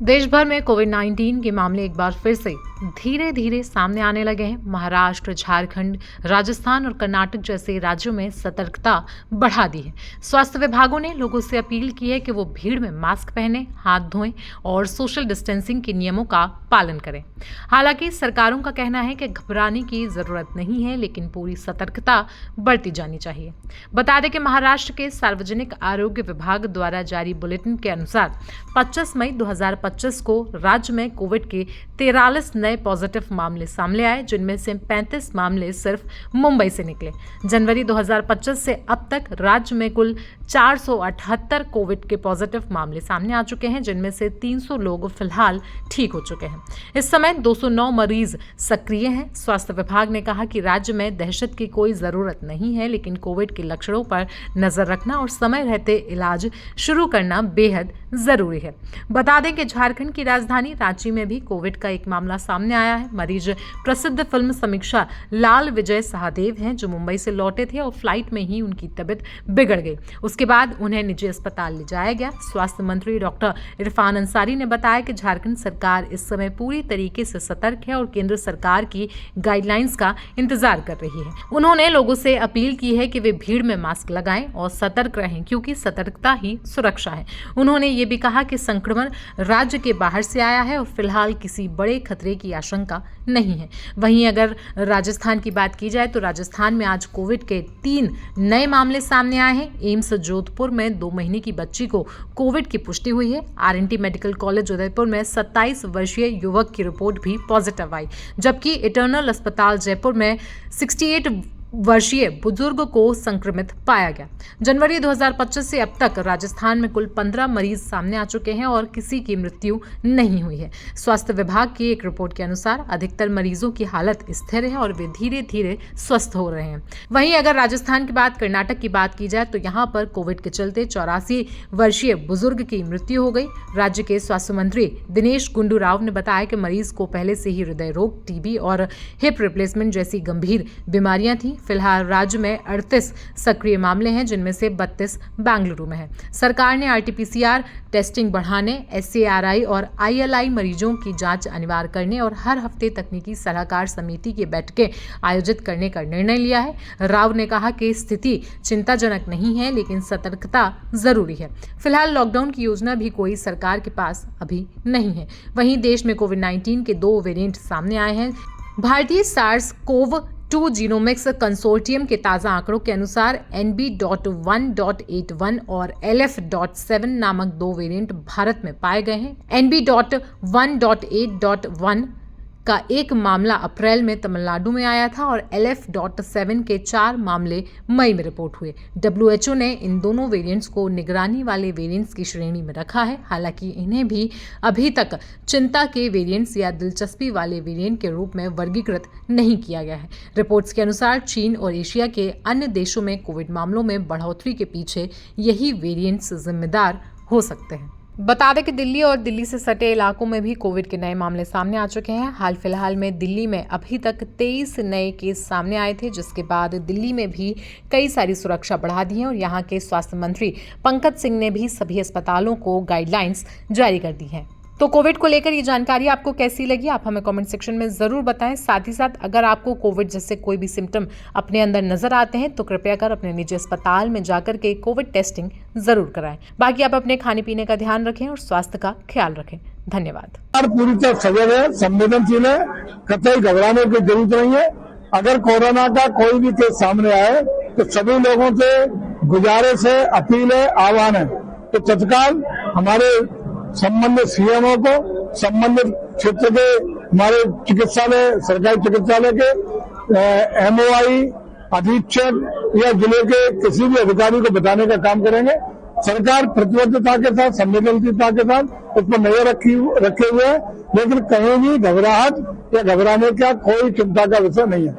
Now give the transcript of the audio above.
देश भर में कोविड-19 के मामले एक बार फिर से धीरे धीरे सामने आने लगे हैं। महाराष्ट्र, झारखंड, राजस्थान और कर्नाटक जैसे राज्यों में सतर्कता बढ़ा दी है। स्वास्थ्य विभागों ने लोगों से अपील की है कि वो भीड़ में मास्क पहनें, हाथ धोएं और सोशल डिस्टेंसिंग के नियमों का पालन करें। हालांकि सरकारों का कहना है कि घबराने की जरूरत नहीं है, लेकिन पूरी सतर्कता बरती जानी चाहिए। बता दें कि महाराष्ट्र के सार्वजनिक आरोग्य विभाग द्वारा जारी बुलेटिन के अनुसार 25 मई 2025 को राज्य में कोविड के 43 नए पॉजिटिव मामले सामने आए, जिनमें से 35 मामले सिर्फ मुंबई से निकले। जनवरी 2025 से अब तक राज्य में कुल 478 कोविड के पॉजिटिव मामले सामने आ चुके हैं, जिनमें से 300 लोग फिलहाल ठीक हो चुके हैं। इस समय 209 मरीज सक्रिय हैं। स्वास्थ्य विभाग ने कहा कि राज्य में दहशत की कोई जरूरत नहीं है, लेकिन कोविड के लक्षणों पर नजर रखना और समय रहते इलाज शुरू करना बेहद जरूरी है। बता दें कि झारखंड की राजधानी रांची में भी कोविड का एक मामला सामने आया है। मरीज प्रसिद्ध फिल्म समीक्षा लाल विजय सहदेव हैं, जो मुंबई से लौटे थे और फ्लाइट में ही उनकी तबीयत बिगड़ गई। उसके बाद उन्हें निजी अस्पताल ले जाया गया। स्वास्थ्य मंत्री डॉक्टर इरफान अंसारी ने बताया कि झारखंड सरकार इस समय पूरी तरीके से सतर्क है और केंद्र सरकार की गाइडलाइंस का इंतजार कर रही है। उन्होंने लोगों से अपील की है कि वे भीड़ में मास्क लगाएं और सतर्क रहें, क्योंकि सतर्कता ही सुरक्षा है। उन्होंने ये भी कहा कि संक्रमण राज्य के बाहर से आया है और फिलहाल किसी बड़े खतरे की आशंका नहीं है। वहीं अगर राजस्थान की बात की जाए तो राजस्थान में आज कोविड के 3 नए मामले सामने आए हैं। एम्स जोधपुर में 2 महीने की बच्ची को कोविड की पुष्टि हुई है। आरएनटी मेडिकल कॉलेज उदयपुर में 27 वर्षीय युवक की रिपोर्ट भी पॉजिटिव आई, जबकि इटर्नल अस्पताल जयपुर में 68 वर्षीय बुजुर्ग को संक्रमित पाया गया। जनवरी 2025 से अब तक राजस्थान में कुल 15 मरीज सामने आ चुके हैं और किसी की मृत्यु नहीं हुई है। स्वास्थ्य विभाग की एक रिपोर्ट के अनुसार अधिकतर मरीजों की हालत स्थिर है और वे धीरे धीरे स्वस्थ हो रहे हैं। वहीं अगर राजस्थान के बाद कर्नाटक की बात की जाए तो यहाँ पर कोविड के चलते 84 वर्षीय बुजुर्ग की मृत्यु हो गई। राज्य के स्वास्थ्य मंत्री दिनेश गुंडू राव ने बताया कि मरीज को पहले से ही हृदय रोग, टीबी और हिप रिप्लेसमेंट जैसी गंभीर बीमारियां थी। फिलहाल राज्य में 38 सक्रिय मामले हैं, जिनमें से 32 बेंगलुरु में है। सरकार ने आरटी-पीसीआर टेस्टिंग बढ़ाने, एसएआरआई और आईएलआई मरीजों की जांच अनिवार्य करने और हर हफ्ते तकनीकी सलाहकार समिति की बैठकें आयोजित करने का निर्णय लिया है। राव ने कहा कि स्थिति चिंताजनक नहीं है, लेकिन सतर्कता जरूरी है। फिलहाल लॉकडाउन की योजना भी कोई सरकार के पास अभी नहीं है। वहीं देश में कोविड-19 के 2 वेरिएंट सामने आए हैं। भारतीय SARS-CoV-2 जीनोमिक्स कंसोर्टियम के ताज़ा आंकड़ों के अनुसार NB.1.81 और LF.7 नामक 2 वेरिएंट भारत में पाए गए हैं। NB.1.8.1 का एक मामला अप्रैल में तमिलनाडु में आया था और LF.7 के 4 मामले मई में रिपोर्ट हुए। WHO ने इन दोनों वेरिएंट्स को निगरानी वाले वेरिएंट्स की श्रेणी में रखा है। हालांकि इन्हें भी अभी तक चिंता के वेरिएंट्स या दिलचस्पी वाले वेरिएंट के रूप में वर्गीकृत नहीं किया गया है। रिपोर्ट्स के अनुसार चीन और एशिया के अन्य देशों में कोविड मामलों में बढ़ोतरी के पीछे यही वेरिएंट्स जिम्मेदार हो सकते हैं। बता दें कि दिल्ली और दिल्ली से सटे इलाकों में भी कोविड के नए मामले सामने आ चुके हैं। हाल फिलहाल में दिल्ली में अभी तक 23 नए केस सामने आए थे, जिसके बाद दिल्ली में भी कई सारी सुरक्षा बढ़ा दी है और यहाँ के स्वास्थ्य मंत्री पंकज सिंह ने भी सभी अस्पतालों को गाइडलाइंस जारी कर दी है। तो कोविड को लेकर ये जानकारी आपको कैसी लगी, आप हमें कमेंट सेक्शन में जरूर बताएं। साथ ही साथ अगर आपको कोविड जैसे कोई भी सिम्टम अपने अंदर नजर आते हैं तो कृपया कर अपने निजी अस्पताल में जाकर के कोविड टेस्टिंग जरूर कराएं। बाकी आप अपने खाने पीने का ध्यान रखें और स्वास्थ्य का ख्याल रखें। धन्यवाद। पूरी तरह सजग है, संवेदनशील है, कतई घबराने की जरूरत नहीं है। अगर कोरोना का कोई भी केस सामने आए तो सभी लोगों से गुजारिश है, अपील है, आह्वान है तो तत्काल हमारे संबंधित सीएमओ को, संबंधित क्षेत्र के हमारे चिकित्सालय, सरकारी चिकित्सालय के MOI अधीक्षक या जिले के किसी भी अधिकारी को बताने का काम करेंगे। सरकार प्रतिबद्धता के साथ, संवेदनशीलता के साथ उस पर नजर रखे हुए है, लेकिन कहीं भी घबराहट या घबराने का कोई चिंता का विषय नहीं है।